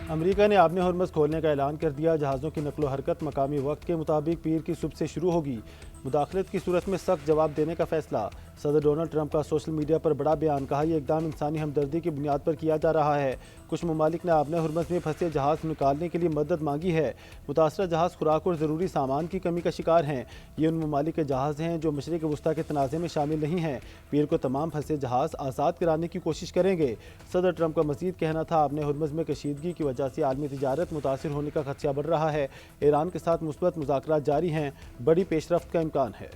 America ने आबने हरमज़ खोलने का ऐलान कर दिया। जहाज़ों की नकलो हरकत मकामी वक्त के मुताबिक पीर की सुबह से शुरू होगी। मुदाखलत की सूरत में सख्त जवाब देने का फैसला। सदर डोनाल्ड ट्रंप का सोशल मीडिया पर बड़ा बयान। कहा, यह इकदाम इंसानी हमदर्दी की बुनियाद पर किया जा रहा है। कुछ ममालिक ने आबने हरमज़ में फंसे जहाज़ निकालने के लिए मदद मांगी है। मुतासरा जहाज़ खुराक और ज़रूरी सामान की कमी का शिकार हैं। ये उन ममालिक के जहाज़ हैं जो मशरिक़ वस्ता के तनाज़े में शामिल नहीं हैं। पीर को तमाम फंसे जहाज़ आज़ाद कराने की कोशिश करेंगे। सदर ट्रंप का मज़ीद कहना था, आबने हरमज़ में कशीदगी की वजह से आलमी तिजारत मुतासिर होने का खदशा बढ़ रहा है। ईरान के साथ मुस्बत मुज़ाकरात जारी हैं। बड़ी पेशरफ्त का इम्कान है।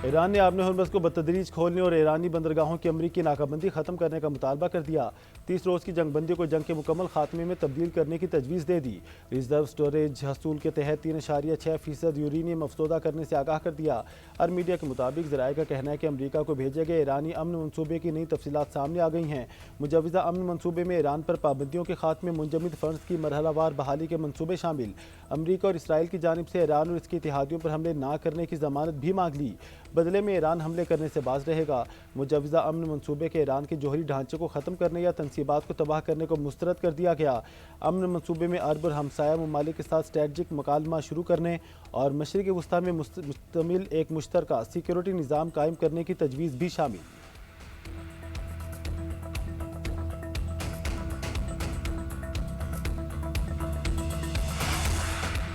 ईरान ने आबने हरमज़ को बतदरीज खोलने और ईरानी बंदरगाहों की अमरीकी नाकाबंदी ख़त्म करने का मुतालबा कर दिया। 30 रोज़ की जंगबंदी को जंग के मुकम्मल खात्मे में तब्दील करने की तजवीज़ दे दी। रिजर्व स्टोरेज हसूल के तहत 3.6% यूरेनियम अफसोदा करने से आगाह कर दिया। और मीडिया के मुताबिक ज़राए का कहना है कि अमरीका को भेजे गए ईरानी अमन मनसूबे की नई तफसीलात सामने आ गई हैं। मुजवज़ा अमन मनसूबे में ईरान पर पाबंदियों के खात्मे, मुंजमद फ़ंड्स की मरहलावार बहाली के मनसूबे शामिल। अमरीका और इसराइल की जानिब से ईरान और इसके इत्तेहादियों पर हमले ना करने की ज़मानत भी मांग ली। बदले में ईरान हमले करने से बाज रहेगा। मुजवज़ा अमन मनसूबे के ईरान के जोहरी ढांचे को ख़त्म करने या तनसीबात को तबाह करने को मुस्तरद कर दिया गया। अमन मनसूबे में अरब और हमसाया ममालिक के साथ स्ट्रेटजिक मुकालमा शुरू करने और मशरिक़ वस्ता में मुश्तमिल एक मुश्तरका सिक्योरिटी निज़ाम कायम करने की तजवीज़ भी शामिल।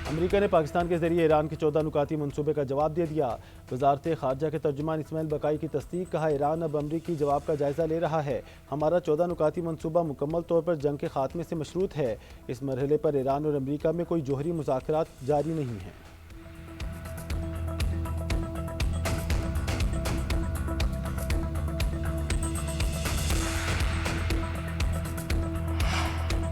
अमरीका ने पाकिस्तान के जरिए ईरान के 14 नुकाती मनसूबे का जवाब दे दिया। वजारत खारजा के तर्जुमान इस्माइल बकाई की तस्दीक। कहा, ईरान अब अमरीकी जवाब का जायज़ा ले रहा है। हमारा 14 नुकाती मनसूबा मुकम्मल तौर पर जंग के खात्मे से मशरूत है। इस मरहले पर ईरान और अमरीका में कोई जोहरी मुज़ाकरात जारी नहीं हैं।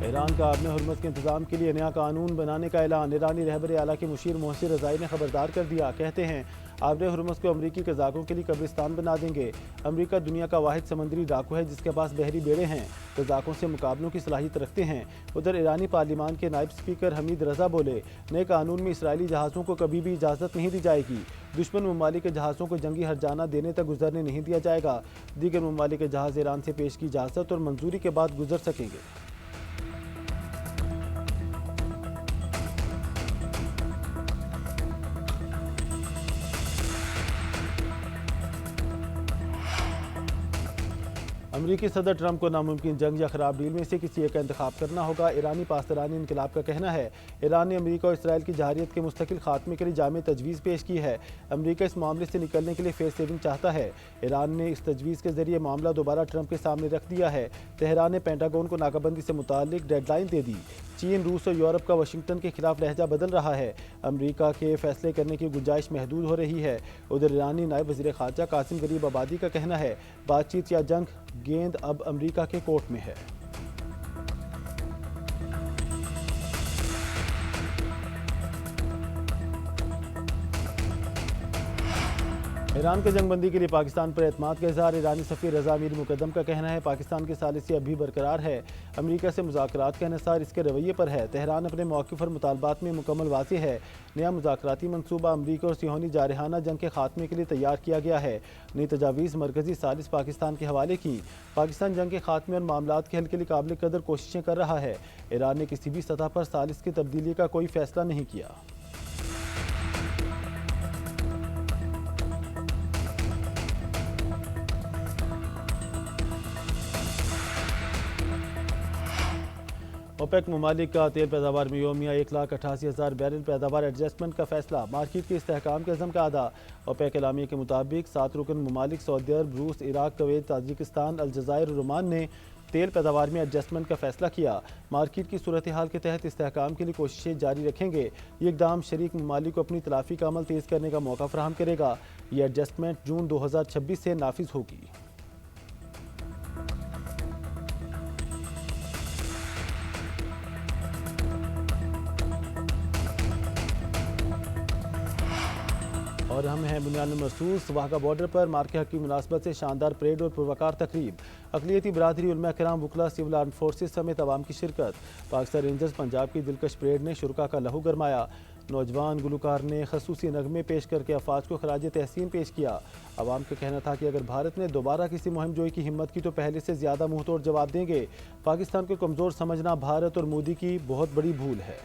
ईरान का आबने हरमज़ के इंतज़ाम के लिए नया कानून बनाने का ऐलान। ईरानी रहबर आला के मुशीर मोहसिन रज़ाई ने खबरदार कर दिया। कहते हैं, आबने हरमज़ को अमरीकी कज़ाकों के लिए कब्रिस्तान बना देंगे। अमरीका दुनिया का वाहिद समंदरी डाकू है जिसके पास बहरी बेड़े हैं। कज़ाकों से मुकाबलों की सलाहियत रखते हैं। उधर ईरानी पार्लिमान के नायब स्पीकर हमीद रज़ा बोले, नए कानून में इसराइली जहाज़ों को कभी भी इजाज़त नहीं दी जाएगी। दुश्मन ममालिक के जहाज़ों को जंगी हरजाना देने तक गुजरने नहीं दिया जाएगा। दीगर ममालिक के जहाज़ ईरान से पेश की इजाज़त और मंजूरी के बाद गुजर सकेंगे। अमरीकी सदर ट्रंप को नामुमकिन जंग या खराब डील में से किसी एक का इंतखाब करना होगा। ईरानी पासदारानी इनकलाब का कहना है, ईरान ने अमरीका और इसराइल की जहारियत के मुस्तकिल खात्मे के लिए जामे तजवीज़ पेश की है। अमरीका इस मामले से निकलने के लिए फेस सेविंग चाहता है। ईरान ने इस तजवीज़ के जरिए मामला दोबारा ट्रंप के सामने रख दिया है। तेहरान ने पेंटागन को नाकाबंदी से मुतालिक डेडलाइन दे दी। चीन, रूस और यूरोप का वाशिंगटन के खिलाफ लहजा बदल रहा है। अमरीका के फैसले करने की गुंजाइश महदूद हो रही है। उधर ईरानी नायब वज़ीर ख़ारजा कासिम गरीब आबादी का कहना है, बातचीत या जंग, गेंद अब अमरीका के कोर्ट में है। ईरान के जंगबंदी के लिए पाकिस्तान पर एतमाद का इजहार। ईरानी सफ़ीर रज़ा मीर मुकद्दम का कहना है, पाकिस्तान की सालिसी अब भी बरकरार है। अमरीका से मुज़ाकरात का इन्हिसार इसके रवैये पर है। तेहरान अपने मौक़िफ़ और मुतालबात में मुकम्मल वाज़ेह है। नया मुज़ाकराती मनसूबा अमरीका और सिहोनी जारहाना जंग के खात्मे के लिए तैयार किया गया है। नई तजावीज़ मरकज़ी सालिस पाकिस्तान के हवाले की। पाकिस्तान जंग के खात्मे और मामलात के हल के लिए काबिल कदर कोशिशें कर रहा है। ईरान ने किसी भी सतह पर सालिस की तब्दीली का कोई फ़ैसला नहीं किया। ओपेक ममालिक का तेल पैदावार में योमिया 1,88,000 बैरल पैदावार एडजस्टमेंट का फैसला। मार्केट के इस्तेहकाम के अज़म का अदा। ओपेक एलामिया के मुताबिक 7 रुकन ममालिक सऊदी अरब, रूस, इराक, कुवैत, ताजिकिस्तान, अलजज़ायर और ओमान ने तेल पैदावार में एडजस्टमेंट का फैसला किया। मार्केट की सूरत हाल के तहत इस्तेहकाम के लिए कोशिशें जारी रखेंगे। ये इकदाम शरीक ममालिक को अपनी तलाफ़ी का अमल तेज़ करने का मौका फराहम करेगा। ये एडजस्टमेंट जून 2026 से नाफिज होगी। और हम हैं बुनियाद महसूस वाघा बॉर्डर पर मार्के हक की मुनासबत से शानदार परेड और पुरवकार तकरीब। अक़लियती बरादरी, उलमा कराम, वकला, सिविल आर्म फोर्सेज समेत आवाम की शिरकत। पाकिस्तान रेंजर्स पंजाब की दिलकश परेड ने शुरका का लहू गरमाया। नौजवान गुलकार ने खसूसी नगमे पेश करके अफवाज को खराज तहसीन पेश किया। अवाम का कहना था कि अगर भारत ने दोबारा किसी मुहिम जोई की हिम्मत की तो पहले से ज़्यादा मुंह तोड़ जवाब देंगे। पाकिस्तान को कमज़ोर समझना भारत और मोदी की बहुत बड़ी भूल है।